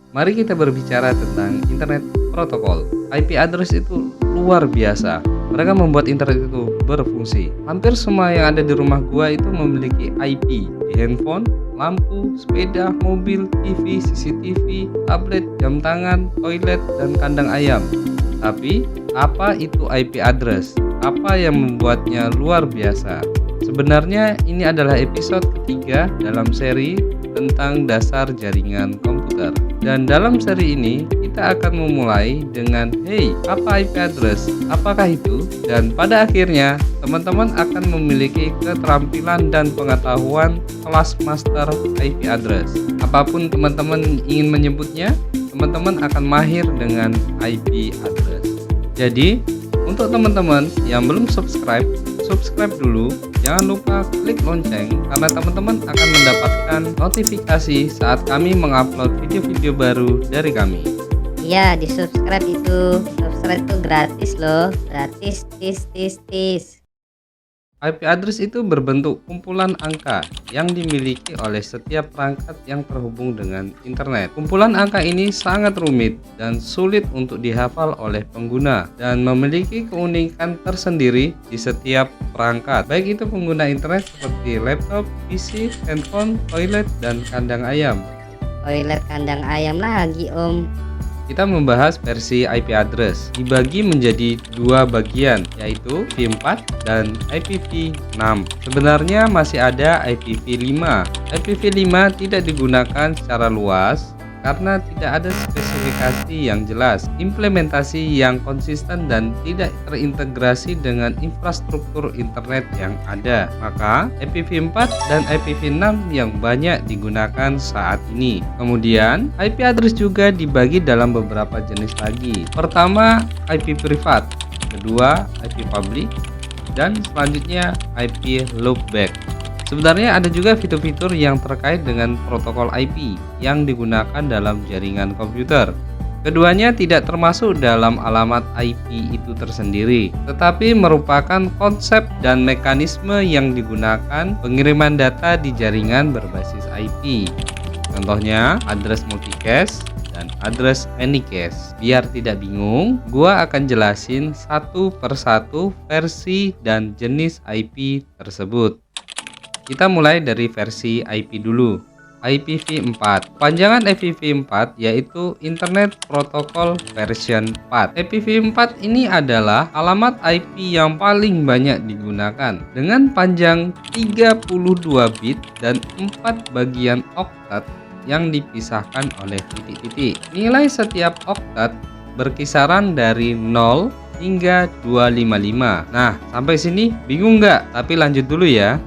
Mari kita berbicara tentang internet protokol. IP address itu luar biasa. Mereka membuat internet itu berfungsi. Hampir semua yang ada di rumah gua itu memiliki IP di handphone, lampu, sepeda, mobil, TV, CCTV, tablet, jam tangan, toilet, dan kandang ayam. Tapi, apa itu IP address? Apa yang membuatnya luar biasa? Sebenarnya ini adalah episode ketiga dalam seri tentang dasar jaringan komputer. Dan dalam seri ini kita akan memulai dengan hey, apa IP address? Apakah itu? Dan pada akhirnya teman-teman akan memiliki keterampilan dan pengetahuan kelas master IP address. Apapun teman-teman ingin menyebutnya, teman-teman akan mahir dengan IP address. Jadi, untuk teman-teman yang belum subscribe dulu. Jangan lupa klik lonceng karena teman-teman akan mendapatkan notifikasi saat kami mengupload video-video baru dari kami. Iya, di subscribe itu. Subscribe itu gratis loh. Gratis, tis. IP address itu berbentuk kumpulan angka yang dimiliki oleh setiap perangkat yang terhubung dengan internet. Kumpulan angka ini sangat rumit dan sulit untuk dihafal oleh pengguna dan memiliki keunikan tersendiri di setiap perangkat, baik itu pengguna internet seperti laptop, PC, handphone, toilet, dan kandang ayam. Toilet kandang ayam lagi, Om. Kita membahas versi IP address dibagi menjadi dua bagian, yaitu IPv4 dan IPv6. Sebenarnya masih ada IPv5. IPv5 tidak digunakan secara luas karena tidak ada spesifikasi yang jelas, implementasi yang konsisten, dan tidak terintegrasi dengan infrastruktur internet yang ada. Maka IPv4 dan IPv6 yang banyak digunakan saat ini. Kemudian IP address juga dibagi dalam beberapa jenis lagi. Pertama, IP privat, kedua IP public, dan selanjutnya IP loopback. Sebenarnya ada juga fitur-fitur yang terkait dengan protokol IP yang digunakan dalam jaringan komputer. Keduanya tidak termasuk dalam alamat IP itu tersendiri, tetapi merupakan konsep dan mekanisme yang digunakan pengiriman data di jaringan berbasis IP. Contohnya, address multicast dan address anycast. Biar tidak bingung, gua akan jelasin satu persatu versi dan jenis IP tersebut. Kita mulai dari versi IP dulu. IPv4. Panjangan IPv4 yaitu Internet Protocol Version 4. IPv4 ini adalah alamat IP yang paling banyak digunakan dengan panjang 32 bit dan 4 bagian oktat yang dipisahkan oleh titik-titik. Nilai setiap oktat berkisaran dari 0 hingga 255. Nah, sampai sini bingung nggak? Tapi lanjut dulu ya.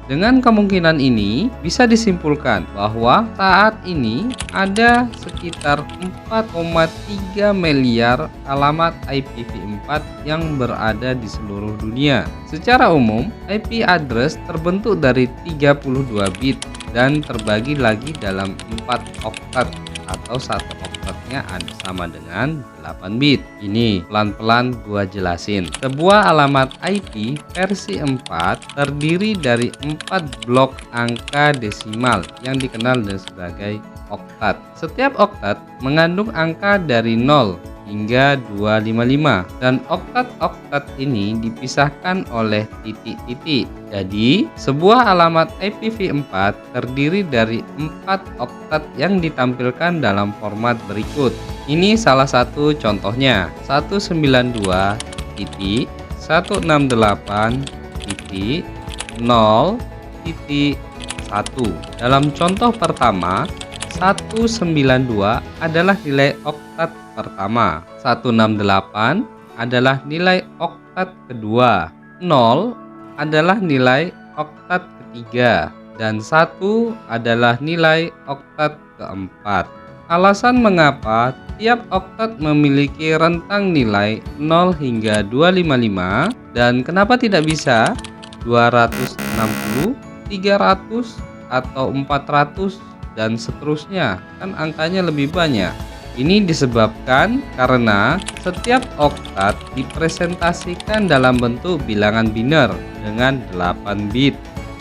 Dengan kemungkinan ini bisa disimpulkan bahwa saat ini ada sekitar 4,3 miliar alamat IPv4 yang berada di seluruh dunia. Secara umum, IP address terbentuk dari 32 bit dan terbagi lagi dalam 4 oktat atau satu oktatnya ada sama dengan 8 bit. Ini pelan-pelan gua jelasin. Sebuah alamat IP versi 4 terdiri dari 4 blok angka desimal yang dikenal sebagai oktat. Setiap oktat mengandung angka dari 0 hingga 255 dan oktat-oktat ini dipisahkan oleh titik-titik. Jadi, sebuah alamat IPv4 terdiri dari 4 oktat yang ditampilkan dalam format berikut. Ini salah satu contohnya. 192.168.0.1. Dalam contoh pertama, 192 adalah nilai oktat pertama, 168 adalah nilai oktat kedua, 0 adalah nilai oktat ketiga, dan 1 adalah nilai oktat keempat. Alasan mengapa tiap oktat memiliki rentang nilai 0 hingga 255 dan kenapa tidak bisa 260, 300, atau 400 dan seterusnya, kan angkanya lebih banyak. Ini disebabkan karena setiap oktat dipresentasikan dalam bentuk bilangan biner dengan 8 bit.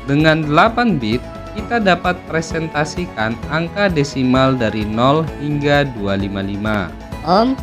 Dengan 8 bit, kita dapat presentasikan angka desimal dari 0 hingga 255. Om,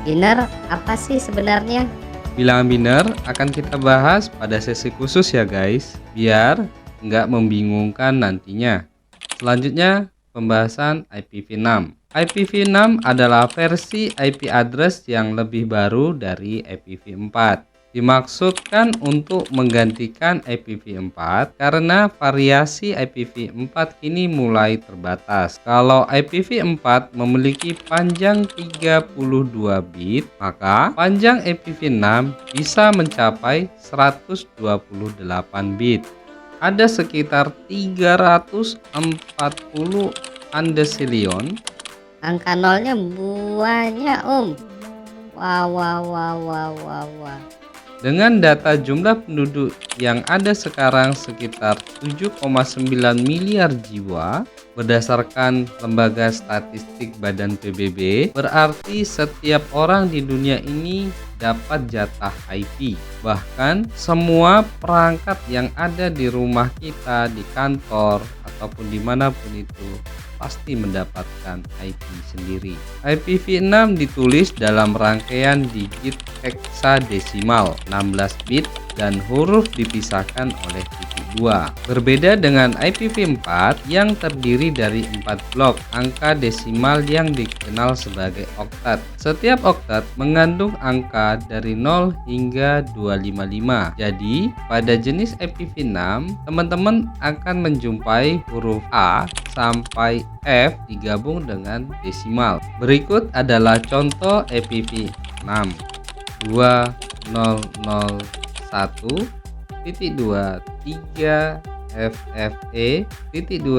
biner apa sih sebenarnya? Bilangan biner akan kita bahas pada sesi khusus ya guys, biar nggak membingungkan nantinya. Selanjutnya, pembahasan IPv6. IPv6 adalah versi IP address yang lebih baru dari IPv4. Dimaksudkan untuk menggantikan IPv4 karena variasi IPv4 kini mulai terbatas. Kalau IPv4 memiliki panjang 32 bit, maka panjang IPv6 bisa mencapai 128 bit. Ada sekitar 340 undecillion. Angka nolnya banyak om. Wah. Dengan data jumlah penduduk yang ada sekarang sekitar 7,9 miliar jiwa, berdasarkan lembaga statistik Badan PBB, berarti setiap orang di dunia ini dapat jatah IP. Bahkan semua perangkat yang ada di rumah kita, di kantor, ataupun dimanapun itu pasti mendapatkan IP sendiri. IPv6 ditulis dalam rangkaian digit heksadesimal 16 bit dan huruf dipisahkan oleh titik 2. Berbeda dengan IPv4 yang terdiri dari 4 blok angka desimal yang dikenal sebagai oktat. Setiap oktat mengandung angka dari 0 hingga 255. Jadi, pada jenis IPv6, teman-teman akan menjumpai huruf A sampai F digabung dengan desimal. Berikut adalah contoh IPv6 2001.23 FFE.2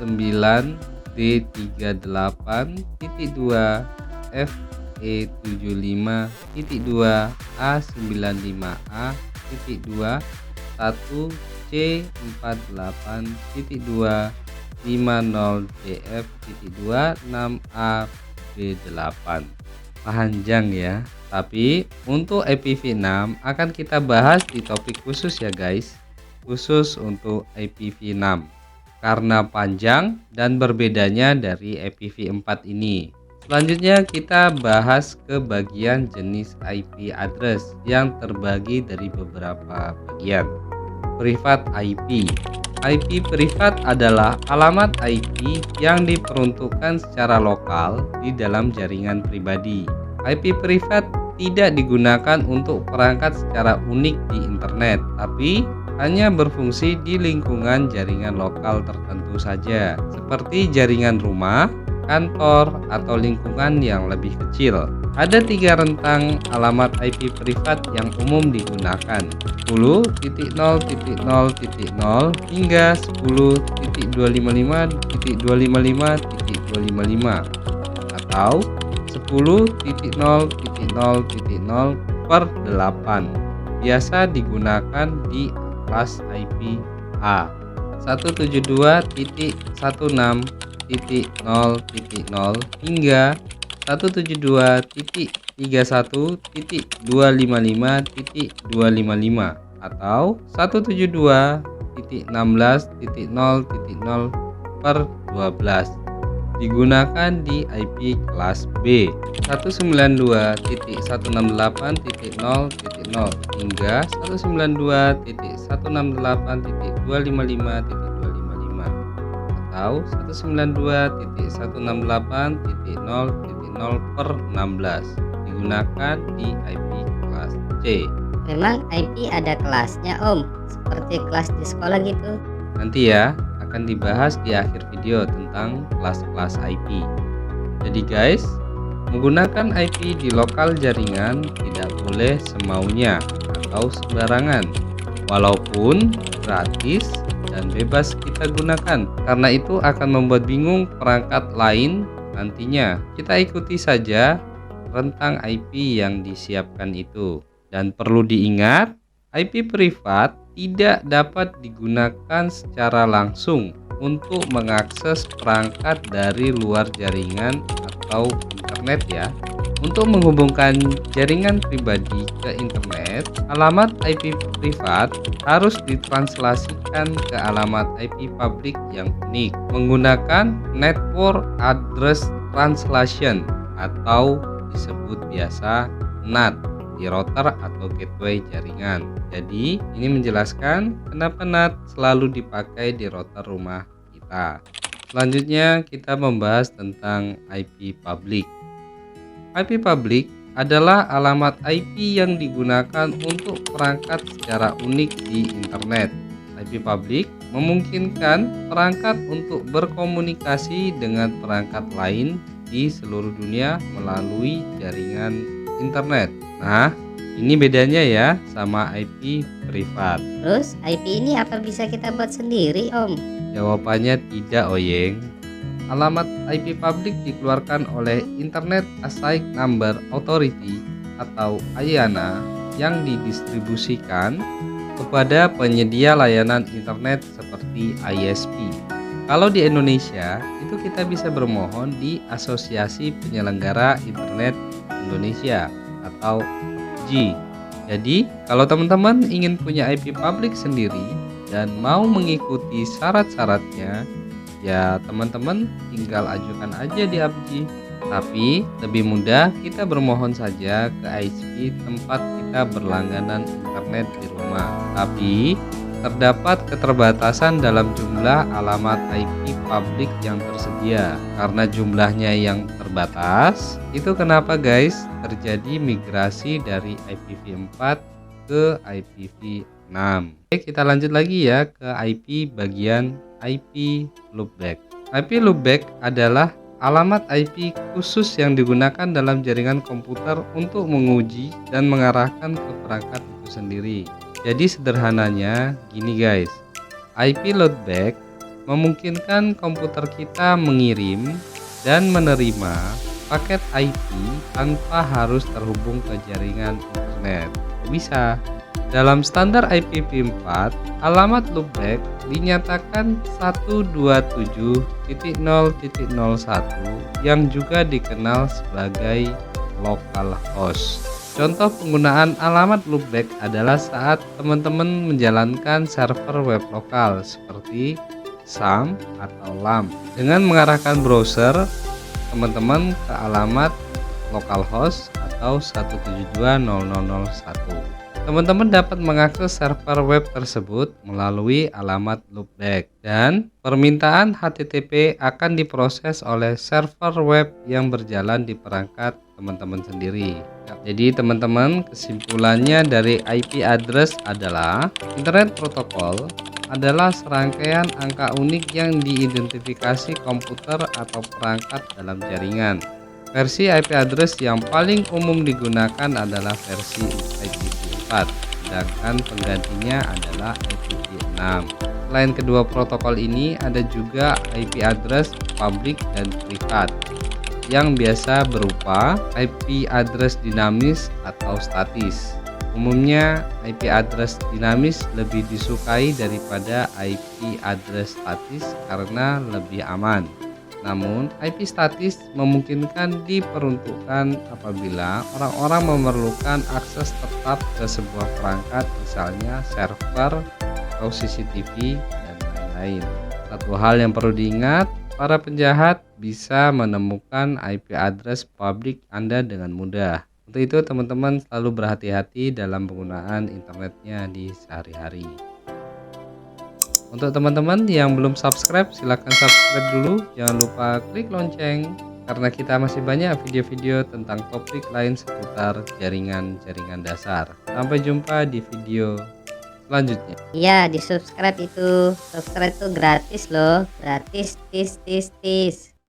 9D38.2 FE75.2 A95A.2 1C48.2 50DF.2 6AB8. Panjang ya, tapi untuk IPv6 akan kita bahas di topik khusus ya guys, khusus untuk IPv6 karena panjang dan berbedanya dari IPv4 ini. Selanjutnya kita bahas ke bagian jenis IP address yang terbagi dari beberapa bagian. Privat IP. IP privat adalah alamat IP yang diperuntukkan secara lokal di dalam jaringan pribadi. IP privat tidak digunakan untuk perangkat secara unik di internet, tapi hanya berfungsi di lingkungan jaringan lokal tertentu saja, seperti jaringan rumah, kantor, atau lingkungan yang lebih kecil. Ada 3 rentang alamat IP privat yang umum digunakan, 10.0.0.0 hingga 10.255.255.255 atau 10.0.0.0/8. Biasa digunakan di kelas IP A. 172.16.0.0 hingga 172.31.255.255 atau 172.16.0.0/12 digunakan di IP kelas B. 192.168.0.0 hingga 192.168.255.255 atau 192.168.0.0/16 digunakan di IP kelas C. Memang IP ada kelasnya om, seperti kelas di sekolah gitu. Nanti ya akan dibahas di akhir video tentang kelas-kelas IP. Jadi guys, menggunakan IP di lokal jaringan tidak boleh semaunya atau sembarangan, walaupun gratis dan bebas kita gunakan, karena itu akan membuat bingung perangkat lain nantinya. Kita ikuti saja rentang IP yang disiapkan itu. Dan perlu diingat, IP privat tidak dapat digunakan secara langsung untuk mengakses perangkat dari luar jaringan atau internet ya. Untuk menghubungkan jaringan pribadi ke internet, alamat IP privat harus ditranslasikan ke alamat IP publik yang unik menggunakan Network Address Translation atau disebut biasa NAT di router atau gateway jaringan. Jadi, ini menjelaskan kenapa NAT selalu dipakai di router rumah kita. Selanjutnya, kita membahas tentang IP public. IP public adalah alamat IP yang digunakan untuk perangkat secara unik di internet. IP public memungkinkan perangkat untuk berkomunikasi dengan perangkat lain di seluruh dunia melalui jaringan internet. Nah, ini bedanya ya sama IP privat. Terus IP ini apa bisa kita buat sendiri, Om? Jawabannya tidak, Oyeng. Alamat IP public dikeluarkan oleh Internet Assigned Number Authority atau IANA yang didistribusikan kepada penyedia layanan internet seperti ISP. Kalau di Indonesia, itu kita bisa bermohon di Asosiasi Penyelenggara Internet Indonesia atau APJ. Jadi, kalau teman-teman ingin punya IP public sendiri dan mau mengikuti syarat-syaratnya, ya teman-teman tinggal ajukan aja di APJ. Tapi lebih mudah kita bermohon saja ke ISP tempat kita berlangganan internet di rumah. Tapi terdapat keterbatasan dalam jumlah alamat IP publik yang tersedia. Karena jumlahnya yang terbatas, itu kenapa guys terjadi migrasi dari IPv4 ke IPv6. Oke, kita lanjut lagi ya ke IP bagian IP loopback. IP loopback adalah alamat IP khusus yang digunakan dalam jaringan komputer untuk menguji dan mengarahkan ke perangkat itu sendiri. Jadi sederhananya gini guys, IP loopback memungkinkan komputer kita mengirim dan menerima paket IP tanpa harus terhubung ke jaringan internet. Bisa. Dalam standar IPv4, alamat loopback dinyatakan 127.0.01 yang juga dikenal sebagai localhost. Contoh penggunaan alamat loopback adalah saat teman-teman menjalankan server web lokal seperti SAM atau LAMP dengan mengarahkan browser teman-teman ke alamat localhost atau 172.0.0.1. Teman-teman dapat mengakses server web tersebut melalui alamat loopback dan permintaan HTTP akan diproses oleh server web yang berjalan di perangkat teman-teman sendiri. Jadi teman-teman, kesimpulannya dari IP address adalah Internet Protocol adalah serangkaian angka unik yang diidentifikasi komputer atau perangkat dalam jaringan. Versi IP address yang paling umum digunakan adalah versi IPv4, sedangkan penggantinya adalah IPv6. Selain kedua protokol ini, ada juga IP address public dan privat, yang biasa berupa IP address dinamis atau statis. Umumnya IP address dinamis lebih disukai daripada IP address statis karena lebih aman. Namun, IP statis memungkinkan diperuntukkan apabila orang-orang memerlukan akses tetap ke sebuah perangkat, misalnya server atau CCTV dan lain-lain. Satu hal yang perlu diingat, para penjahat bisa menemukan IP address publik Anda dengan mudah. Untuk itu, teman-teman selalu berhati-hati dalam penggunaan internetnya di sehari-hari. Untuk teman-teman yang belum subscribe, silahkan subscribe dulu. Jangan lupa klik lonceng, karena kita masih banyak video-video tentang topik lain seputar jaringan-jaringan dasar. Sampai jumpa di video selanjutnya. Iya, di subscribe itu. Subscribe itu gratis loh. Gratis, tis.